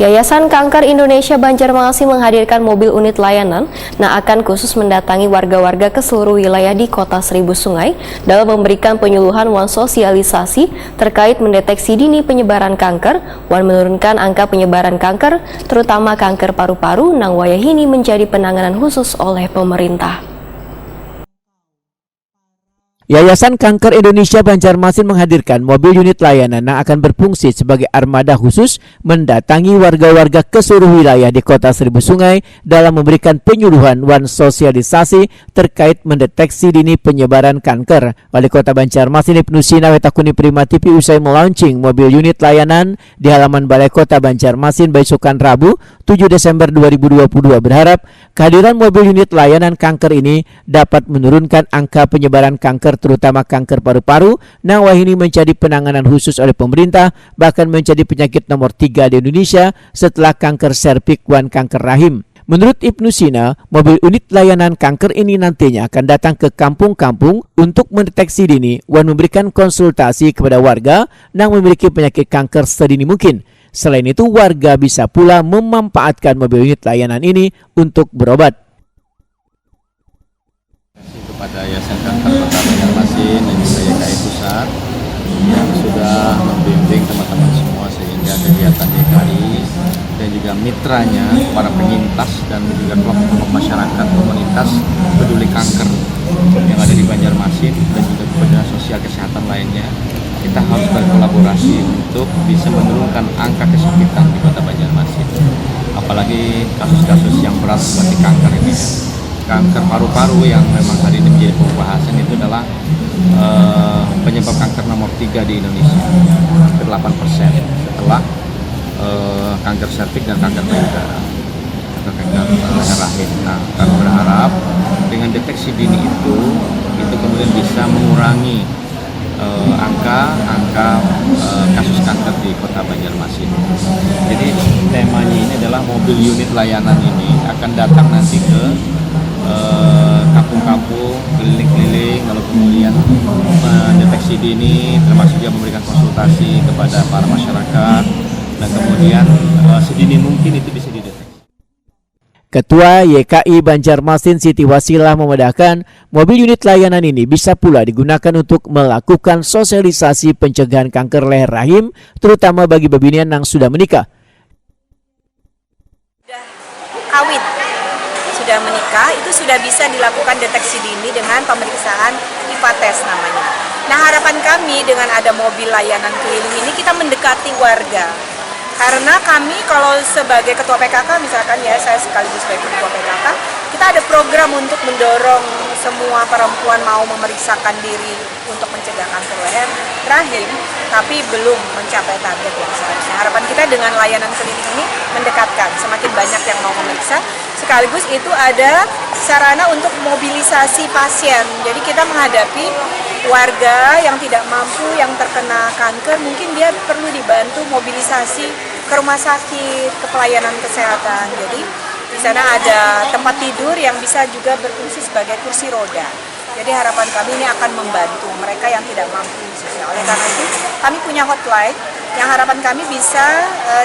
Yayasan Kanker Indonesia Banjarmasin menghadirkan mobil unit layanan yang akan khusus mendatangi warga-warga ke seluruh wilayah di Kota Seribu Sungai dalam memberikan penyuluhan wan sosialisasi terkait mendeteksi dini penyebaran kanker, wan menurunkan angka penyebaran kanker, terutama kanker paru-paru, nang wayahini menjadi penanganan khusus oleh pemerintah. Yayasan Kanker Indonesia Banjarmasin menghadirkan mobil unit layanan yang akan berfungsi sebagai armada khusus mendatangi warga-warga ke seluruh wilayah di Kota Seribu Sungai dalam memberikan penyuluhan wan sosialisasi terkait mendeteksi dini penyebaran kanker. Wali Kota Banjarmasin Ibnu Sina Wetakuni Prima TV usai melaunching mobil unit layanan di halaman Balai Kota Banjarmasin besokan Rabu 7 Desember 2022 berharap kehadiran mobil unit layanan kanker ini dapat menurunkan angka penyebaran kanker terutama kanker paru-paru yang wahini menjadi penanganan khusus oleh pemerintah, bahkan menjadi penyakit nomor 3 di Indonesia setelah kanker serviks dan kanker rahim. Menurut Ibnu Sina, mobil unit layanan kanker ini nantinya akan datang ke kampung-kampung untuk mendeteksi dini dan memberikan konsultasi kepada warga yang memiliki penyakit kanker sedini mungkin. Selain itu, warga bisa pula memanfaatkan mobil unit layanan ini untuk berobat. Kepada Yayasan Kanker Kota Banjarmasin dan juga YKI Pusat yang sudah membimbing teman-teman semua sehingga kegiatan YKI dan juga mitranya, para penyintas dan juga kelompok masyarakat komunitas peduli kanker yang ada di Banjarmasin dan juga pekerja sosial kesehatan lainnya, kita harus berkolaborasi untuk bisa menurunkan angka kesakitan di Kota Banjarmasin. Apalagi kasus-kasus yang berat seperti kanker ini. Kanker paru-paru yang memang hari ini menjadi pembahasan itu adalah penyebab kanker nomor 3 di Indonesia, hampir 8% setelah kanker serviks dan kanker payudara atau kanker leher rahim. Nah, kami berharap dengan deteksi dini itu kemudian bisa mengurangi angka kasus kanker di Kota Banjarmasin. Jadi temanya ini adalah mobil unit layanan ini akan datang nanti ke kampung-kampung, keliling-keliling, lalu kemudian mendeteksi dini, termasuk juga memberikan konsultasi kepada para masyarakat, dan kemudian sedini mungkin itu bisa dideteksi. Ketua YKI Banjarmasin Siti Wasilah memedahkan mobil unit layanan ini bisa pula digunakan untuk melakukan sosialisasi pencegahan kanker leher rahim, terutama bagi babinian yang sudah menikah. Kawin, sudah menikah, itu sudah bisa dilakukan deteksi dini dengan pemeriksaan IPA test namanya. Nah, harapan kami dengan ada mobil layanan keliling ini kita mendekati warga. Karena kami kalau sebagai ketua PKK misalkan ya, saya sekaligus sebagai ketua PKK, kita ada program untuk mendorong semua perempuan mau memeriksakan diri untuk mencegah kanker leher rahim, tapi belum mencapai target yang seharusnya. Harapan kita dengan layanan keliling ini mendekatkan, semakin banyak yang mau memeriksa, sekaligus itu ada sarana untuk mobilisasi pasien. Jadi kita menghadapi warga yang tidak mampu, yang terkena kanker, mungkin dia perlu dibantu mobilisasi ke rumah sakit, ke pelayanan kesehatan. Jadi di sana ada tempat tidur yang bisa juga berfungsi sebagai kursi roda. Jadi harapan kami ini akan membantu mereka yang tidak mampu khususnya. Oleh karena itu kami punya hotline yang harapan kami bisa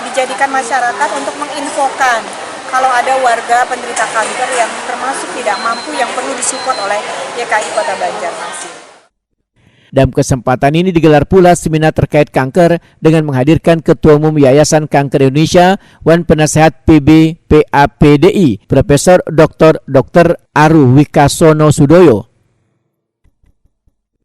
dijadikan masyarakat untuk menginfokan kalau ada warga penderita kanker yang termasuk tidak mampu yang perlu disupport oleh YKI Kota Banjarmasin. Dalam kesempatan ini digelar pula seminar terkait kanker dengan menghadirkan Ketua Umum Yayasan Kanker Indonesia wan Penasehat PB PAPDI Profesor Dr. Aru Wikasono Sudoyo.